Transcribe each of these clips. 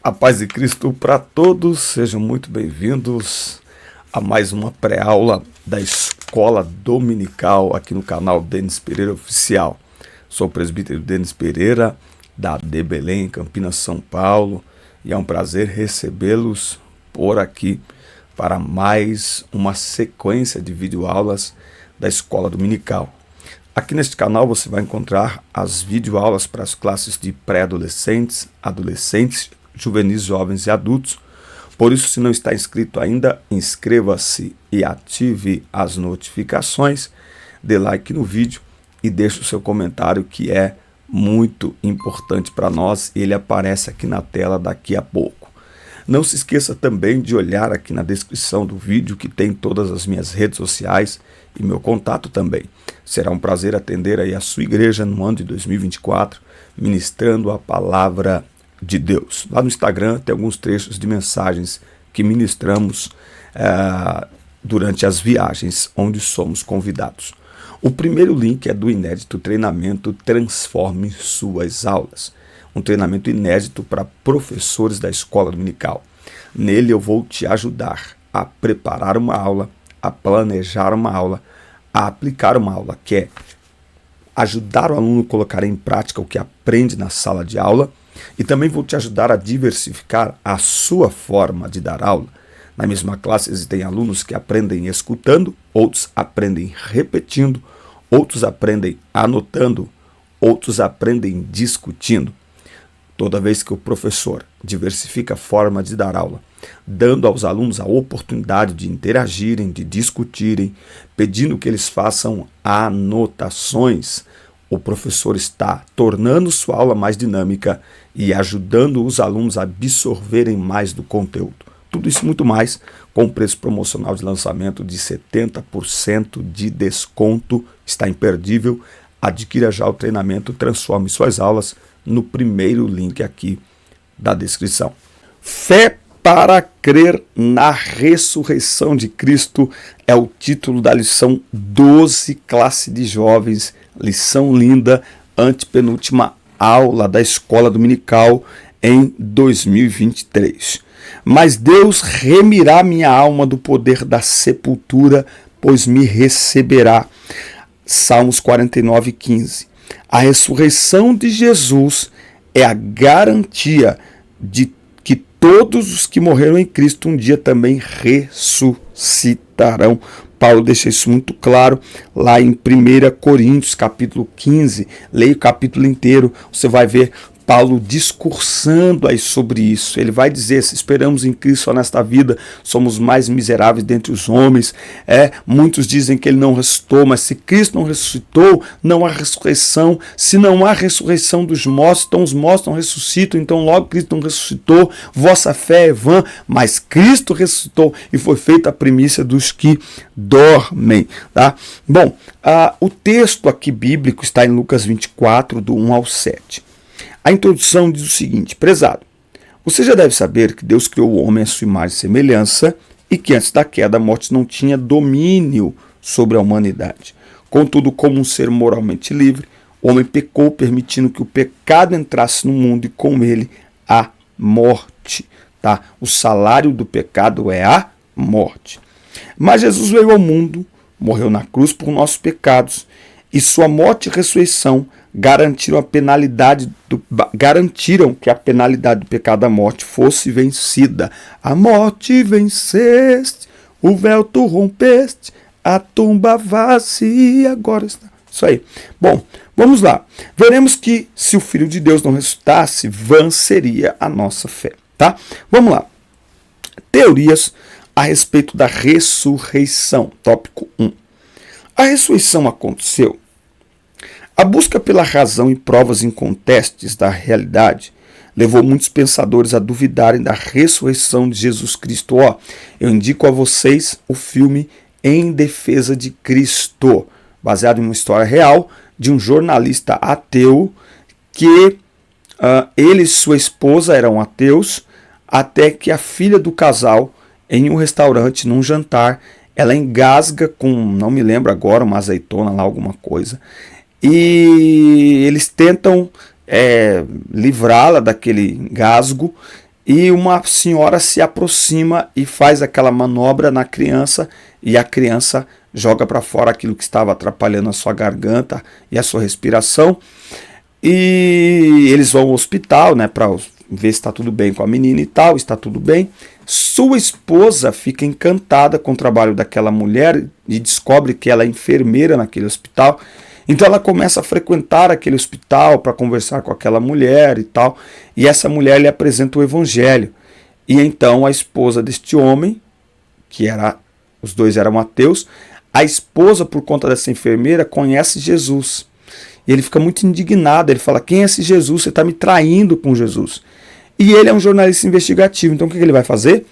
A paz de Cristo para todos, sejam muito bem-vindos a mais uma pré-aula da Escola Dominical aqui no canal Denis Pereira Oficial. Sou o presbítero Denis Pereira, da AD Belém, Campinas, São Paulo, e é um prazer recebê-los por aqui para mais uma sequência de videoaulas da Escola Dominical. Aqui neste canal você vai encontrar as videoaulas para as classes de pré-adolescentes, adolescentes, juvenis, jovens e adultos. Por isso, se não está inscrito ainda, inscreva-se e ative as notificações, dê like no vídeo e deixe o seu comentário, que é muito importante para nós, e ele aparece aqui na tela daqui a pouco. Não se esqueça também de olhar aqui na descrição do vídeo, que tem todas as minhas redes sociais e meu contato também. Será um prazer atender aí a sua igreja no ano de 2024, ministrando a palavra de Deus. Lá no Instagram tem alguns trechos de mensagens que ministramos durante as viagens onde somos convidados. O primeiro link é do inédito treinamento Transforme Suas Aulas, um treinamento inédito para professores da Escola Dominical. Nele eu vou te ajudar a preparar uma aula, a planejar uma aula, a aplicar uma aula, que é ajudar o aluno a colocar em prática o que aprende na sala de aula. E também vou te ajudar a diversificar a sua forma de dar aula. Na mesma classe existem alunos que aprendem escutando, outros aprendem repetindo, outros aprendem anotando, outros aprendem discutindo. Toda vez que o professor diversifica a forma de dar aula, dando aos alunos a oportunidade de interagirem, de discutirem, pedindo que eles façam anotações, o professor está tornando sua aula mais dinâmica e ajudando os alunos a absorverem mais do conteúdo. Tudo isso e muito mais com preço promocional de lançamento de 70% de desconto. Está imperdível. Adquira já o treinamento Transforme Suas Aulas no primeiro link aqui da descrição. Fé para crer na ressurreição de Cristo é o título da lição 12, classe de jovens, lição linda, antepenúltima aula da Escola Dominical em 2023. Mas Deus remirá minha alma do poder da sepultura, pois me receberá. Salmos 49:15. A ressurreição de Jesus é a garantia de que todos os que morreram em Cristo um dia também ressuscitarão. Paulo deixa isso muito claro lá em 1 Coríntios, capítulo 15. Leia o capítulo inteiro, você vai ver Paulo discursando aí sobre isso. Ele vai dizer: se esperamos em Cristo só nesta vida, somos mais miseráveis dentre os homens. Muitos dizem que ele não ressuscitou, mas se Cristo não ressuscitou, não há ressurreição. Se não há ressurreição dos mortos, então os mortos não ressuscitam, então logo Cristo não ressuscitou, vossa fé é vã, mas Cristo ressuscitou e foi feita a primícia dos que dormem. Tá? Bom, o texto aqui bíblico está em Lucas 24, do 1 ao 7. A introdução diz o seguinte: prezado, você já deve saber que Deus criou o homem à sua imagem e semelhança e que antes da queda a morte não tinha domínio sobre a humanidade. Contudo, como um ser moralmente livre, o homem pecou, permitindo que o pecado entrasse no mundo e com ele a morte. Tá? O salário do pecado é a morte. Mas Jesus veio ao mundo, morreu na cruz por nossos pecados, e sua morte e ressurreição garantiram que a penalidade do pecado da morte fosse vencida. A morte venceste, o véu tu rompeste, a tumba vazia agora está. Isso aí. Bom, vamos lá. Veremos que se o Filho de Deus não ressuscitasse, vã seria a nossa fé. Tá? Vamos lá. Teorias a respeito da ressurreição. Tópico 1. A ressurreição aconteceu. A busca pela razão e provas incontestes da realidade levou muitos pensadores a duvidarem da ressurreição de Jesus Cristo. Eu indico a vocês o filme Em Defesa de Cristo, baseado em uma história real de um jornalista ateu que ele e sua esposa eram ateus, até que a filha do casal, em um restaurante, num jantar, ela engasga com, não me lembro agora, uma azeitona lá, alguma coisa, e eles tentam livrá-la daquele engasgo e uma senhora se aproxima e faz aquela manobra na criança, e a criança joga para fora aquilo que estava atrapalhando a sua garganta e a sua respiração. E eles vão ao hospital, né, para ver se está tudo bem com a menina e tal, está tudo bem. Sua esposa fica encantada com o trabalho daquela mulher e descobre que ela é enfermeira naquele hospital. Então ela começa a frequentar aquele hospital para conversar com aquela mulher e tal. E essa mulher lhe apresenta o evangelho. E então a esposa deste homem, os dois eram ateus, a esposa, por conta dessa enfermeira, conhece Jesus. E ele fica muito indignado, ele fala: quem é esse Jesus? Você está me traindo com Jesus. E ele é um jornalista investigativo, então o que ele vai fazer?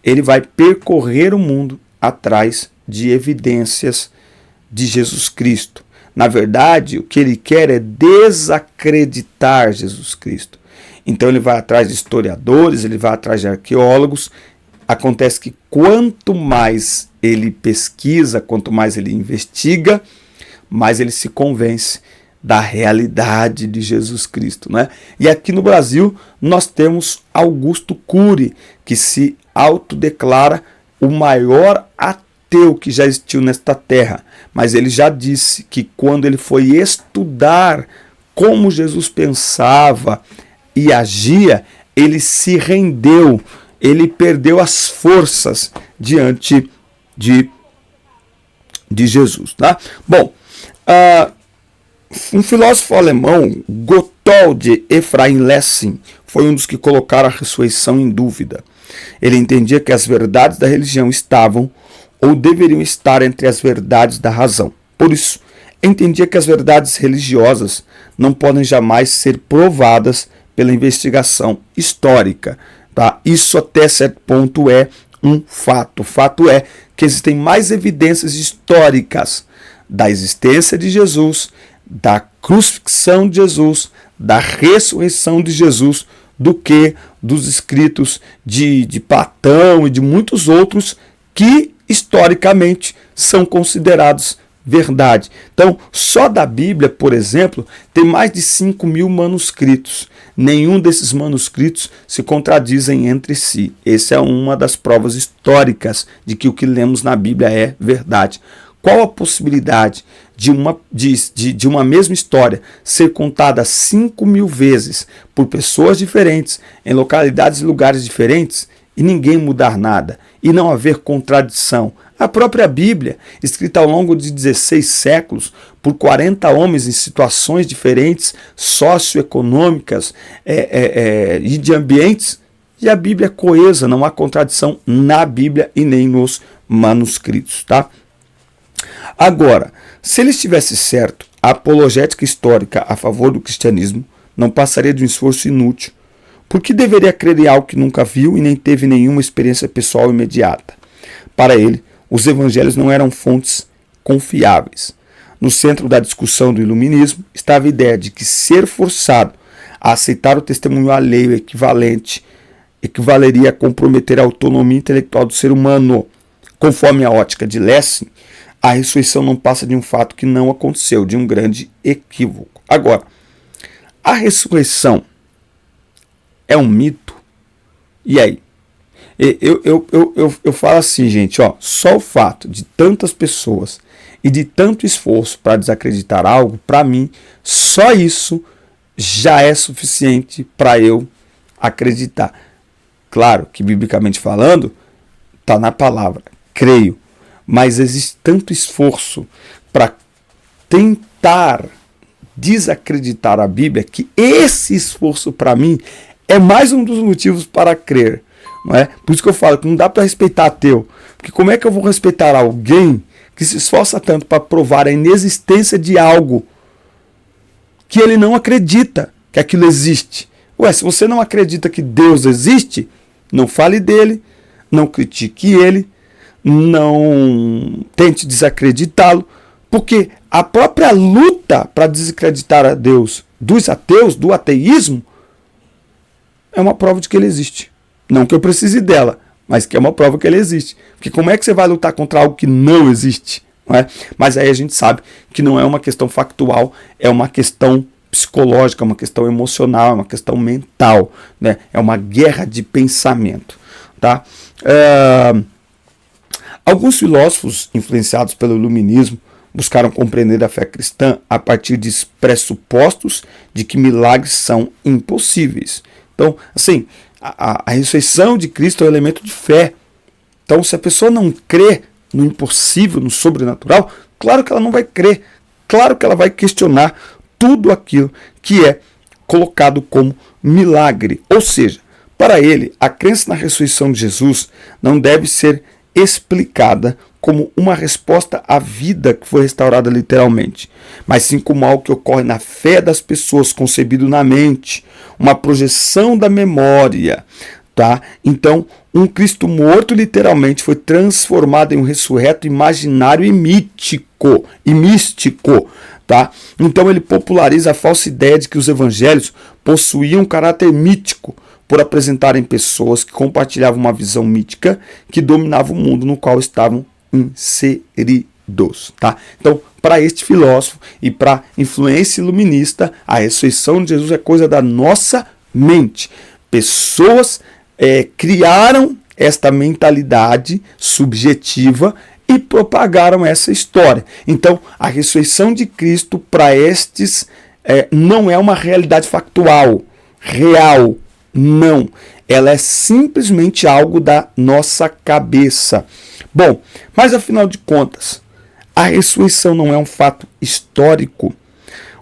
Ele vai percorrer o mundo atrás de evidências de Jesus Cristo. Na verdade, o que ele quer é desacreditar Jesus Cristo. Então ele vai atrás de historiadores, ele vai atrás de arqueólogos. Acontece que quanto mais ele pesquisa, quanto mais ele investiga, mais ele se convence da realidade de Jesus Cristo, né? E aqui no Brasil nós temos Augusto Cury, que se autodeclara o maior ateu que já existiu nesta terra. Mas ele já disse que quando ele foi estudar como Jesus pensava e agia, ele se rendeu, ele perdeu as forças diante de Jesus, tá? Bom, um filósofo alemão, Gotthold Ephraim Lessing, foi um dos que colocaram a ressurreição em dúvida. Ele entendia que as verdades da religião estavam ou deveriam estar entre as verdades da razão. Por isso, entendia que as verdades religiosas não podem jamais ser provadas pela investigação histórica. Tá? Isso até certo ponto é um fato. O fato é que existem mais evidências históricas da existência de Jesus, da crucifixão de Jesus, da ressurreição de Jesus, do que dos escritos de Platão e de muitos outros que historicamente são considerados verdade. Então, só da Bíblia, por exemplo, tem mais de 5.000 manuscritos. Nenhum desses manuscritos se contradizem entre si. Essa é uma das provas históricas de que o que lemos na Bíblia é verdade. Qual a possibilidade de uma mesma história ser contada 5.000 vezes por pessoas diferentes, em localidades e lugares diferentes, e ninguém mudar nada, e não haver contradição? A própria Bíblia, escrita ao longo de 16 séculos, por 40 homens em situações diferentes, socioeconômicas e de ambientes, e a Bíblia é coesa, não há contradição na Bíblia e nem nos manuscritos, tá? Agora, se ele estivesse certo, a apologética histórica a favor do cristianismo não passaria de um esforço inútil. Por que deveria crer em algo que nunca viu e nem teve nenhuma experiência pessoal imediata? Para ele, os evangelhos não eram fontes confiáveis. No centro da discussão do iluminismo estava a ideia de que ser forçado a aceitar o testemunho alheio equivaleria a comprometer a autonomia intelectual do ser humano. Conforme a ótica de Lessing, a ressurreição não passa de um fato que não aconteceu, de um grande equívoco. Agora, a ressurreição é um mito? E aí? Eu falo assim, gente, ó, só o fato de tantas pessoas e de tanto esforço para desacreditar algo, para mim, só isso já é suficiente para eu acreditar. Claro que, biblicamente falando, está na palavra, creio. Mas existe tanto esforço para tentar desacreditar a Bíblia que esse esforço, para mim, é mais um dos motivos para crer. Não é? Por isso que eu falo que não dá para respeitar ateu. Porque como é que eu vou respeitar alguém que se esforça tanto para provar a inexistência de algo que ele não acredita que aquilo existe? Ué, se você não acredita que Deus existe, não fale dele, não critique ele, não tente desacreditá-lo, porque a própria luta para desacreditar a Deus dos ateus, do ateísmo, é uma prova de que ele existe. Não que eu precise dela, mas que é uma prova que ele existe. Porque como é que você vai lutar contra algo que não existe? Não é? Mas aí a gente sabe que não é uma questão factual, é uma questão psicológica, é uma questão emocional, é uma questão mental, né? É uma guerra de pensamento, tá? Alguns filósofos influenciados pelo iluminismo buscaram compreender a fé cristã a partir de pressupostos de que milagres são impossíveis. Então, assim, a ressurreição de Cristo é um elemento de fé. Então, se a pessoa não crê no impossível, no sobrenatural, claro que ela não vai crer. Claro que ela vai questionar tudo aquilo que é colocado como milagre. Ou seja, para ele, a crença na ressurreição de Jesus não deve ser explicada como uma resposta à vida que foi restaurada literalmente, mas sim como algo que ocorre na fé das pessoas, concebido na mente, uma projeção da memória, tá? Então, um Cristo morto literalmente foi transformado em um ressurreto imaginário e místico, tá? Então ele populariza a falsa ideia de que os evangelhos possuíam um caráter mítico, por apresentarem pessoas que compartilhavam uma visão mítica que dominava o mundo no qual estavam inseridos, tá? Então, para este filósofo e para a influência iluminista, a ressurreição de Jesus é coisa da nossa mente. Pessoas criaram esta mentalidade subjetiva e propagaram essa história. Então, a ressurreição de Cristo para estes não é uma realidade factual, real. Não, ela é simplesmente algo da nossa cabeça. Bom, mas afinal de contas, a ressurreição não é um fato histórico.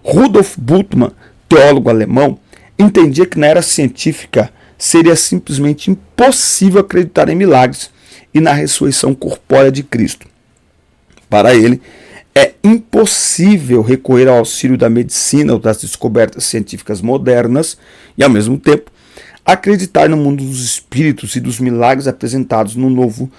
Rudolf Bultmann, teólogo alemão, entendia que na era científica seria simplesmente impossível acreditar em milagres e na ressurreição corpórea de Cristo. Para ele, é impossível recorrer ao auxílio da medicina ou das descobertas científicas modernas e, ao mesmo tempo, acreditar no mundo dos espíritos e dos milagres apresentados no Novo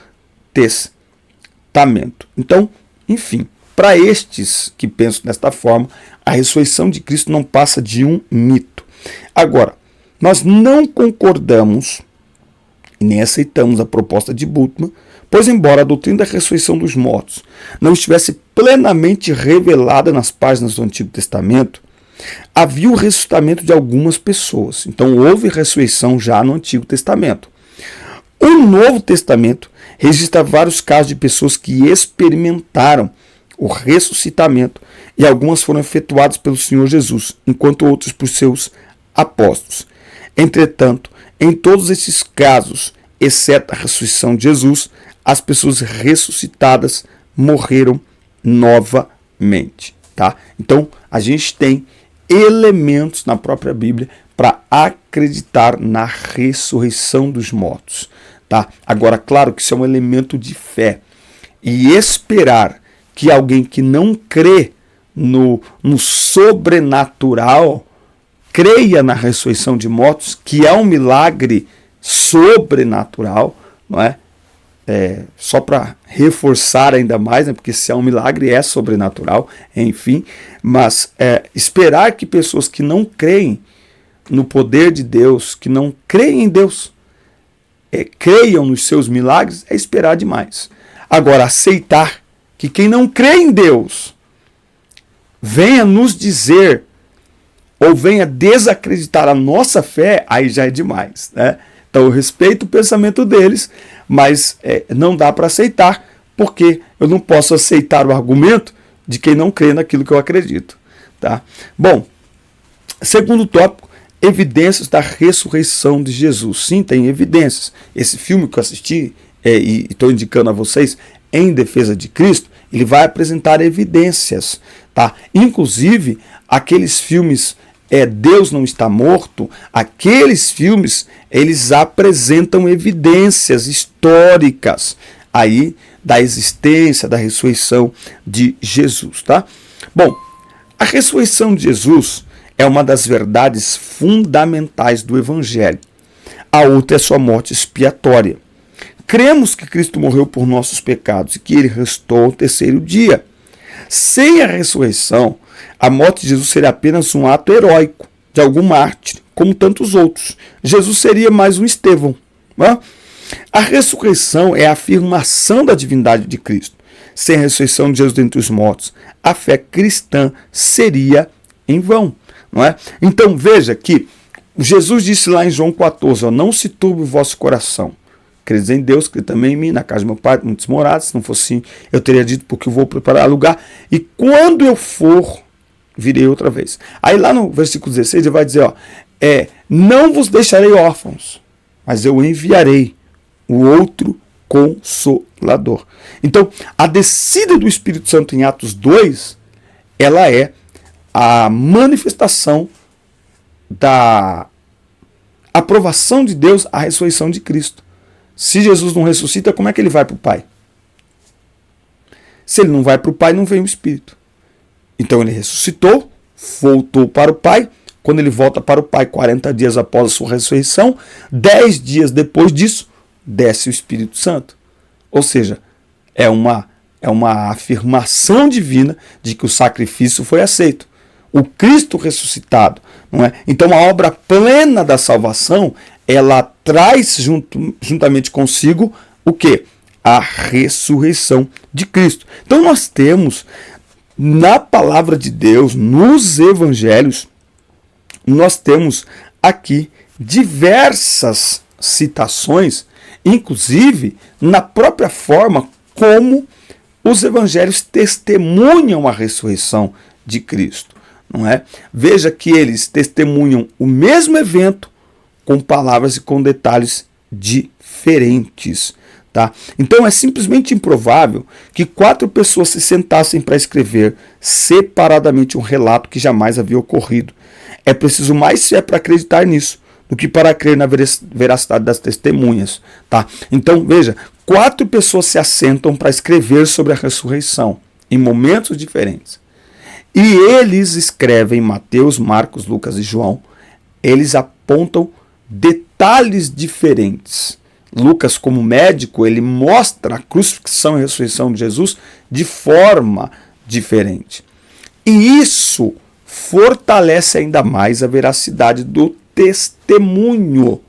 Testamento. Então, enfim, para estes que pensam desta forma, a ressurreição de Cristo não passa de um mito. Agora, nós não concordamos e nem aceitamos a proposta de Bultmann, pois embora a doutrina da ressurreição dos mortos não estivesse plenamente revelada nas páginas do Antigo Testamento, havia o ressuscitamento de algumas pessoas. Então houve ressurreição já no Antigo Testamento. O Novo Testamento registra vários casos de pessoas que experimentaram o ressuscitamento e algumas foram efetuadas pelo Senhor Jesus, enquanto outras por seus apóstolos. Entretanto, em todos esses casos, exceto a ressurreição de Jesus, as pessoas ressuscitadas morreram novamente. Tá? Então, a gente tem elementos na própria Bíblia para acreditar na ressurreição dos mortos. Tá? Agora, claro que isso é um elemento de fé. E esperar que alguém que não crê no sobrenatural creia na ressurreição de mortos, que é um milagre sobrenatural, não é? Só para reforçar ainda mais, né, porque se é um milagre é sobrenatural, enfim, mas esperar que pessoas que não creem no poder de Deus, que não creem em Deus, creiam nos seus milagres, é esperar demais. Agora, aceitar que quem não crê em Deus venha nos dizer ou venha desacreditar a nossa fé, aí já é demais, né? Então eu respeito o pensamento deles, mas não dá para aceitar, porque eu não posso aceitar o argumento de quem não crê naquilo que eu acredito. Tá? Bom, segundo tópico, evidências da ressurreição de Jesus. Sim, tem evidências. Esse filme que eu assisti e estou indicando a vocês, Em Defesa de Cristo, ele vai apresentar evidências. Tá? Inclusive, aqueles filmes Deus Não Está Morto, aqueles filmes, eles apresentam evidências históricas aí da existência, da ressurreição de Jesus, tá? Bom, a ressurreição de Jesus é uma das verdades fundamentais do Evangelho. A outra é sua morte expiatória. Cremos que Cristo morreu por nossos pecados e que ele ressuscitou ao terceiro dia. Sem a ressurreição, a morte de Jesus seria apenas um ato heróico de algum mártir, como tantos outros. Jesus seria mais um Estevão. Né? A ressurreição é a afirmação da divindade de Cristo. Sem a ressurreição de Jesus dentre os mortos, a fé cristã seria em vão. não é? Então veja que Jesus disse lá em João 14, ó, não se turbe o vosso coração. Credes em Deus, crede também em mim, na casa do meu pai, muitos morados, se não fosse assim, eu teria dito, porque eu vou preparar lugar, e quando eu for, virei outra vez. Aí lá no versículo 16 ele vai dizer, ó, não vos deixarei órfãos, mas eu enviarei o outro Consolador. Então, a descida do Espírito Santo em Atos 2, ela é a manifestação da aprovação de Deus à ressurreição de Cristo. Se Jesus não ressuscita, como é que ele vai para o Pai? Se ele não vai para o Pai, não vem o Espírito. Então ele ressuscitou, voltou para o Pai. Quando ele volta para o Pai, 40 dias após a sua ressurreição, 10 dias depois disso, desce o Espírito Santo. Ou seja, é uma afirmação divina de que o sacrifício foi aceito. O Cristo ressuscitado, não é? Então a obra plena da salvação, ela traz juntamente consigo o quê? A ressurreição de Cristo. Então nós temos na palavra de Deus, nos evangelhos, nós temos aqui diversas citações, inclusive na própria forma como os evangelhos testemunham a ressurreição de Cristo, não é? Veja que eles testemunham o mesmo evento com palavras e com detalhes diferentes, tá? Então é simplesmente improvável que 4 pessoas se sentassem para escrever separadamente um relato que jamais havia ocorrido. É preciso mais fé para acreditar nisso do que para crer na veracidade das testemunhas, tá? Então, veja, 4 pessoas se assentam para escrever sobre a ressurreição, em momentos diferentes. E eles escrevem, Mateus, Marcos, Lucas e João, eles apontam detalhes diferentes. Lucas, como médico, ele mostra a crucifixão e a ressurreição de Jesus de forma diferente. E isso fortalece ainda mais a veracidade do testemunho.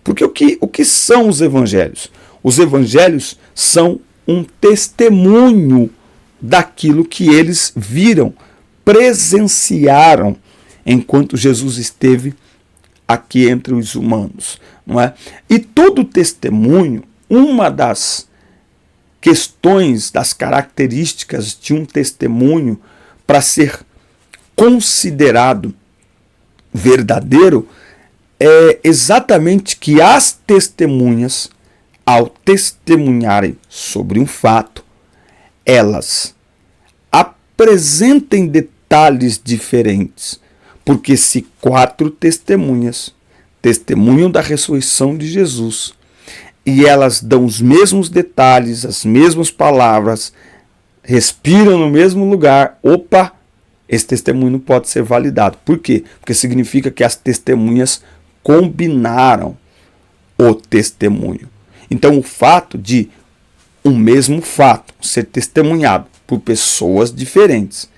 Porque o que são os evangelhos? Os evangelhos são um testemunho daquilo que eles viram, presenciaram enquanto Jesus esteve aqui entre os humanos, não é? E todo testemunho, uma das questões, das características de um testemunho para ser considerado verdadeiro é exatamente que as testemunhas, ao testemunharem sobre um fato, elas apresentem detalhes diferentes. Porque se 4 testemunhas testemunham da ressurreição de Jesus e elas dão os mesmos detalhes, as mesmas palavras, respiram no mesmo lugar, opa, esse testemunho não pode ser validado. Por quê? Porque significa que as testemunhas combinaram o testemunho. Então o fato de um mesmo fato ser testemunhado por pessoas diferentes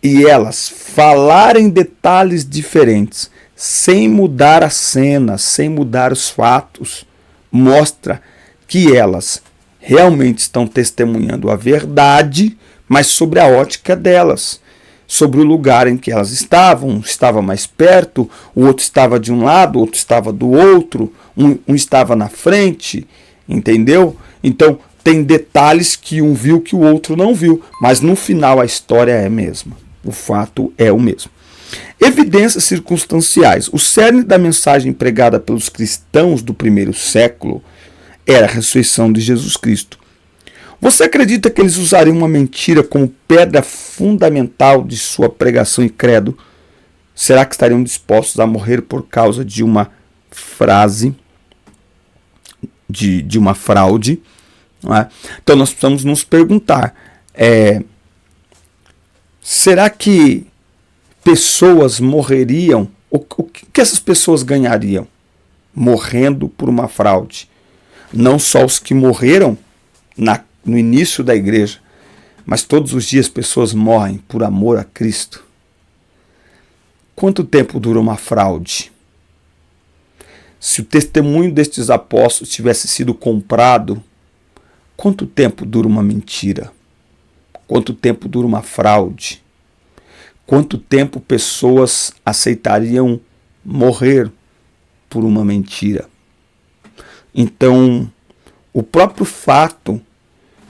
e elas falarem detalhes diferentes, sem mudar a cena, sem mudar os fatos, mostra que elas realmente estão testemunhando a verdade, mas sobre a ótica delas, sobre o lugar em que elas estavam. Um estava mais perto, o outro estava de um lado, o outro estava do outro, um estava na frente, entendeu? Então tem detalhes que um viu que o outro não viu, mas no final a história é a mesma. O fato é o mesmo. Evidências circunstanciais. O cerne da mensagem pregada pelos cristãos do primeiro século era a ressurreição de Jesus Cristo. Você acredita que eles usariam uma mentira como pedra fundamental de sua pregação e credo? Será que estariam dispostos a morrer por causa de uma frase, de uma fraude? Não é? Então nós precisamos nos perguntar, será que pessoas morreriam? O que essas pessoas ganhariam morrendo por uma fraude? Não só os que morreram no início da igreja, mas todos os dias pessoas morrem por amor a Cristo. Quanto tempo dura uma fraude? Se o testemunho destes apóstolos tivesse sido comprado, quanto tempo dura uma mentira? Quanto tempo dura uma fraude? quanto tempo pessoas aceitariam morrer por uma mentira. Então, o próprio fato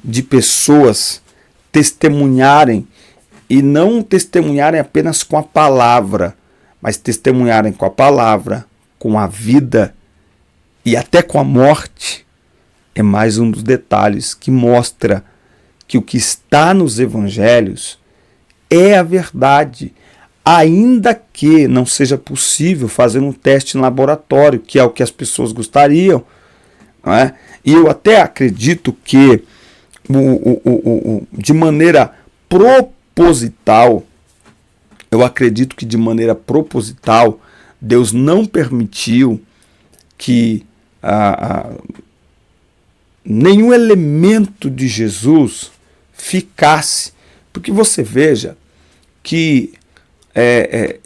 de pessoas testemunharem, e não testemunharem apenas com a palavra, mas testemunharem com a palavra, com a vida e até com a morte, é mais um dos detalhes que mostra que o que está nos evangelhos é a verdade, ainda que não seja possível fazer um teste em laboratório, que é o que as pessoas gostariam, não é? E eu até acredito que de maneira proposital, Deus não permitiu que nenhum elemento de Jesus ficasse. Porque você veja que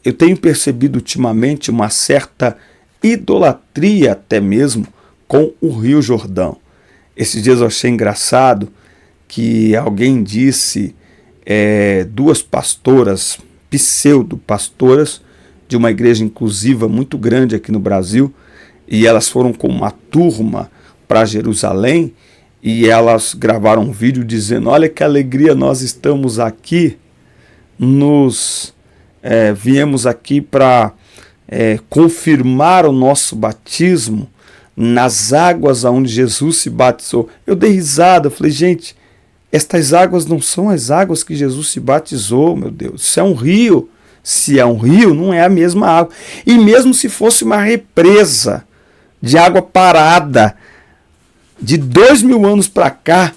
eu tenho percebido ultimamente uma certa idolatria até mesmo com o Rio Jordão. Esses dias eu achei engraçado que alguém disse, duas pastoras, pseudo-pastoras, de uma igreja inclusiva muito grande aqui no Brasil, e elas foram com uma turma para Jerusalém, e elas gravaram um vídeo dizendo: olha que alegria, nós estamos aqui, viemos aqui para confirmar o nosso batismo nas águas onde Jesus se batizou. Eu dei risada, eu falei: gente, estas águas não são as águas que Jesus se batizou, meu Deus. Isso é um rio. Se é um rio, não é a mesma água. E mesmo se fosse uma represa de água parada de 2000 anos para cá,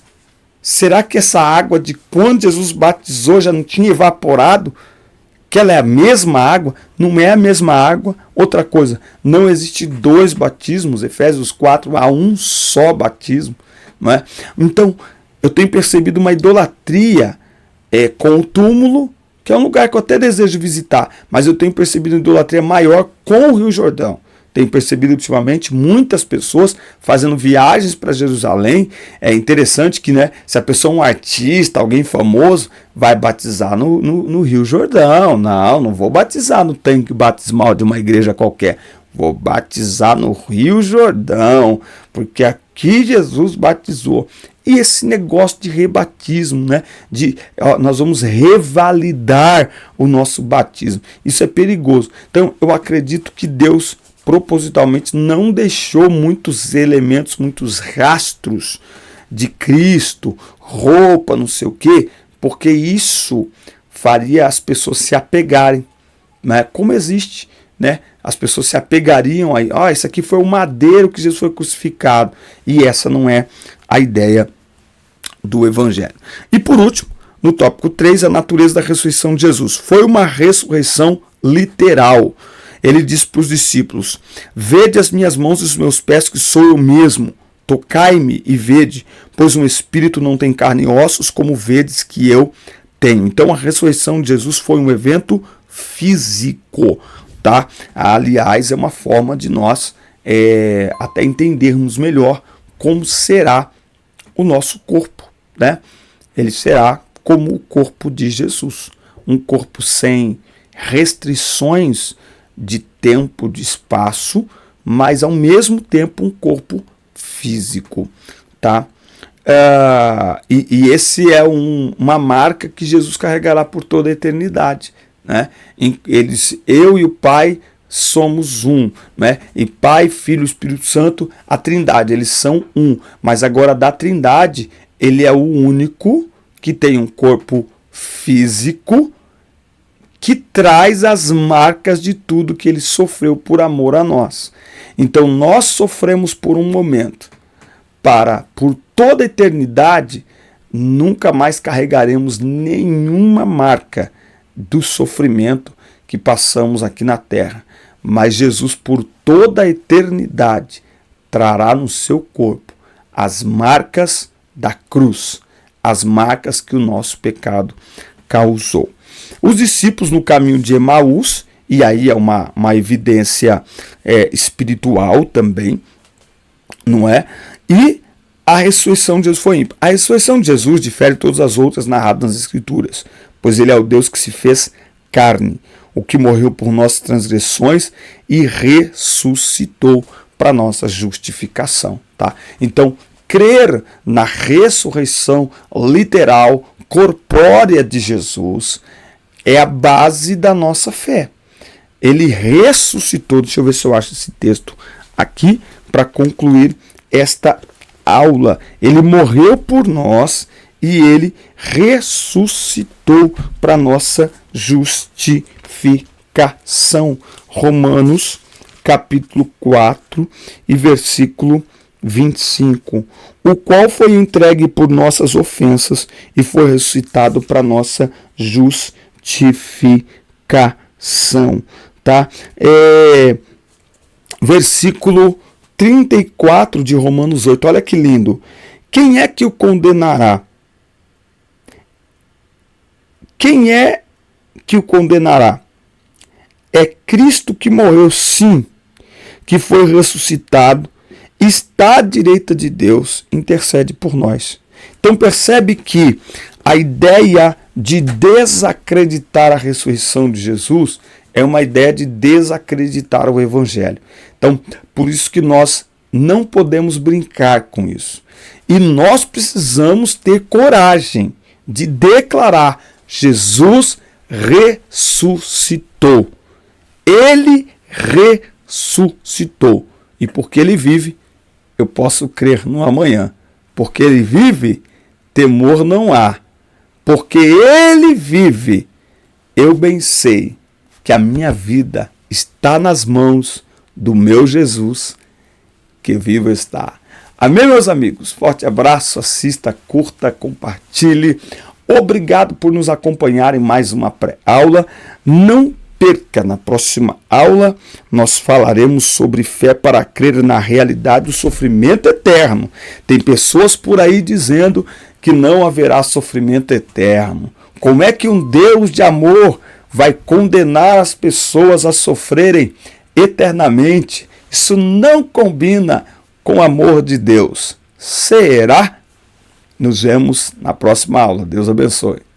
será que essa água de quando Jesus batizou já não tinha evaporado? Que ela é a mesma água? Não é a mesma água. Outra coisa, não existe dois batismos. Efésios 4, há um só batismo, não é? Então, eu tenho percebido uma idolatria com o túmulo, que é um lugar que eu até desejo visitar, mas eu tenho percebido uma idolatria maior com o Rio Jordão. Tenho percebido ultimamente muitas pessoas fazendo viagens para Jerusalém. É interessante que, né, se a pessoa é um artista, alguém famoso, vai batizar no Rio Jordão. Não vou batizar no tanque batismal de uma igreja qualquer. Vou batizar no Rio Jordão, porque aqui Jesus batizou. E esse negócio de rebatismo, né? Nós vamos revalidar o nosso batismo. Isso é perigoso. Então, eu acredito que Deus propositalmente não deixou muitos elementos, muitos rastros de Cristo, roupa, não sei o quê, porque isso faria as pessoas se apegarem, né? Como existe, né? As pessoas se apegariam aí, isso aqui foi o madeiro que Jesus foi crucificado, e essa não é a ideia do Evangelho. E por último, no tópico 3, a natureza da ressurreição de Jesus. Foi uma ressurreição literal. Ele disse para os discípulos: vede as minhas mãos e os meus pés, que sou eu mesmo. Tocai-me e vede, pois um espírito não tem carne e ossos, como vedes que eu tenho. Então a ressurreição de Jesus foi um evento físico, tá? Aliás, é uma forma de nós até entendermos melhor como será o nosso corpo, né? Ele será como o corpo de Jesus, um corpo sem restrições de tempo, de espaço, mas ao mesmo tempo um corpo físico, tá? E esse é uma marca que Jesus carregará por toda a eternidade, né? Eu e o Pai somos um, né? E Pai, Filho e Espírito Santo, a Trindade, eles são um. Mas agora da Trindade, ele é o único que tem um corpo físico que traz as marcas de tudo que ele sofreu por amor a nós. Então nós sofremos por um momento, por toda a eternidade, nunca mais carregaremos nenhuma marca do sofrimento que passamos aqui na terra. Mas Jesus, por toda a eternidade, trará no seu corpo as marcas da cruz, as marcas que o nosso pecado causou. Os discípulos no caminho de Emaús, e aí é uma evidência espiritual também, não é? E a ressurreição de Jesus foi ímpar. A ressurreição de Jesus difere de todas as outras narradas nas Escrituras, pois ele é o Deus que se fez carne, o que morreu por nossas transgressões e ressuscitou para nossa justificação, tá? Então, crer na ressurreição literal, corpórea de Jesus é a base da nossa fé. Ele ressuscitou, deixa eu ver se eu acho esse texto aqui para concluir esta aula. Ele morreu por nós e ele ressuscitou para nossa justificação. Romanos capítulo 4 e versículo 25. O qual foi entregue por nossas ofensas e foi ressuscitado para nossa justificação. Tá? Versículo 34 de Romanos 8. Olha que lindo. Quem é que o condenará? Quem é que o condenará? É Cristo que morreu, sim, que foi ressuscitado, está à direita de Deus, intercede por nós. Então percebe que a ideia de desacreditar a ressurreição de Jesus é uma ideia de desacreditar o Evangelho. Então, por isso que nós não podemos brincar com isso. E nós precisamos ter coragem de declarar: Jesus ressuscitou. Ele ressuscitou. E porque ele vive, eu posso crer no amanhã. Porque ele vive, temor não há. Porque ele vive, eu bem sei que a minha vida está nas mãos do meu Jesus, que vivo está. Amém, meus amigos? Forte abraço, assista, curta, compartilhe. Obrigado por nos acompanhar em mais uma pré-aula. Não perca, na próxima aula nós falaremos sobre fé para crer na realidade do sofrimento eterno. Tem pessoas por aí dizendo que não haverá sofrimento eterno. Como é que um Deus de amor vai condenar as pessoas a sofrerem eternamente? Isso não combina com o amor de Deus. Será? Nos vemos na próxima aula. Deus abençoe.